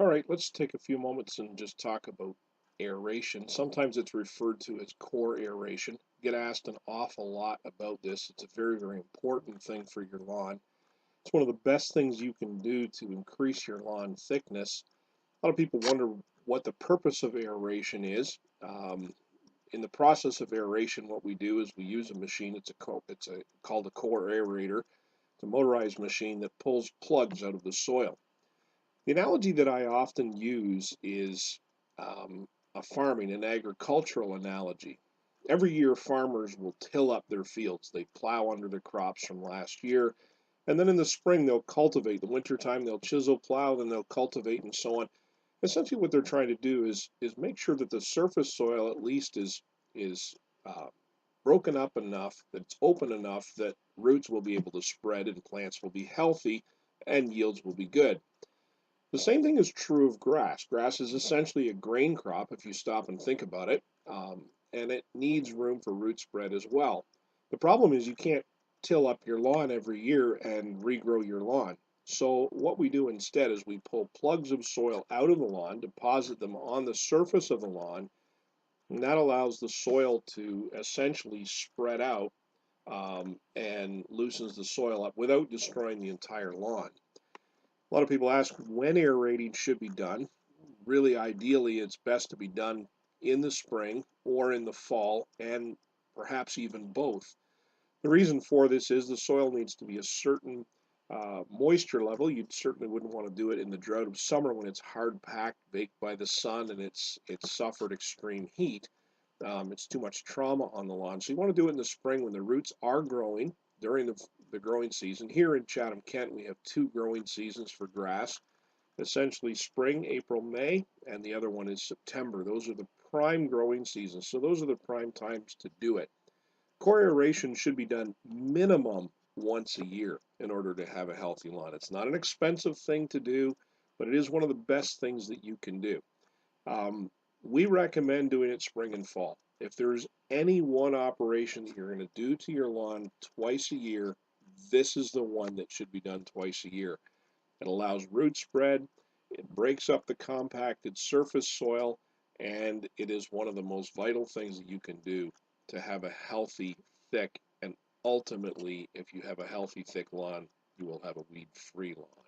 All right, let's take a few moments and just talk about aeration. Sometimes it's referred to as core aeration. Get asked an awful lot about this. It's a very, very important thing for your lawn. It's one of the best things you can do to increase your lawn thickness. A lot of people wonder what the purpose of aeration is. In the process of aeration, what we do is we use a machine. It's called a core aerator. It's a motorized machine that pulls plugs out of the soil. The analogy that I often use is a farming, an agricultural analogy. Every year, farmers will till up their fields. They plow under the crops from last year, and then in the spring, they'll cultivate. The wintertime, they'll chisel plow, then they'll cultivate, and so on. Essentially, what they're trying to do is make sure that the surface soil at least is broken up enough, that it's open enough that roots will be able to spread and plants will be healthy and yields will be good. The same thing is true of grass. Grass is essentially a grain crop if you stop and think about it, and it needs room for root spread as well. The problem is you can't till up your lawn every year and regrow your lawn. So what we do instead is we pull plugs of soil out of the lawn, deposit them on the surface of the lawn, and that allows the soil to essentially spread out and loosens the soil up without destroying the entire lawn. A lot of people ask when aerating should be done. Really, ideally, it's best to be done in the spring or in the fall, and perhaps even both. The reason for this is the soil needs to be a certain moisture level. You certainly wouldn't want to do it in the drought of summer when it's hard packed, baked by the sun, and it's suffered extreme heat. It's too much trauma on the lawn. So you want to do it in the spring when the roots are growing during the growing season. Here in Chatham, Kent, we have two growing seasons for grass, essentially spring, April, May, and the other one is September. Those are the prime growing seasons. So those are the prime times to do it. Core aeration should be done minimum once a year in order to have a healthy lawn. It's not an expensive thing to do, but it is one of the best things that you can do. Um, we recommend doing it spring and fall. If there's any one operation that you're going to do to your lawn twice a year, this is the one that should be done twice a year. It allows root spread, it breaks up the compacted surface soil, and it is one of the most vital things that you can do to have a healthy, thick, and ultimately, if you have a healthy, thick lawn, you will have a weed-free lawn.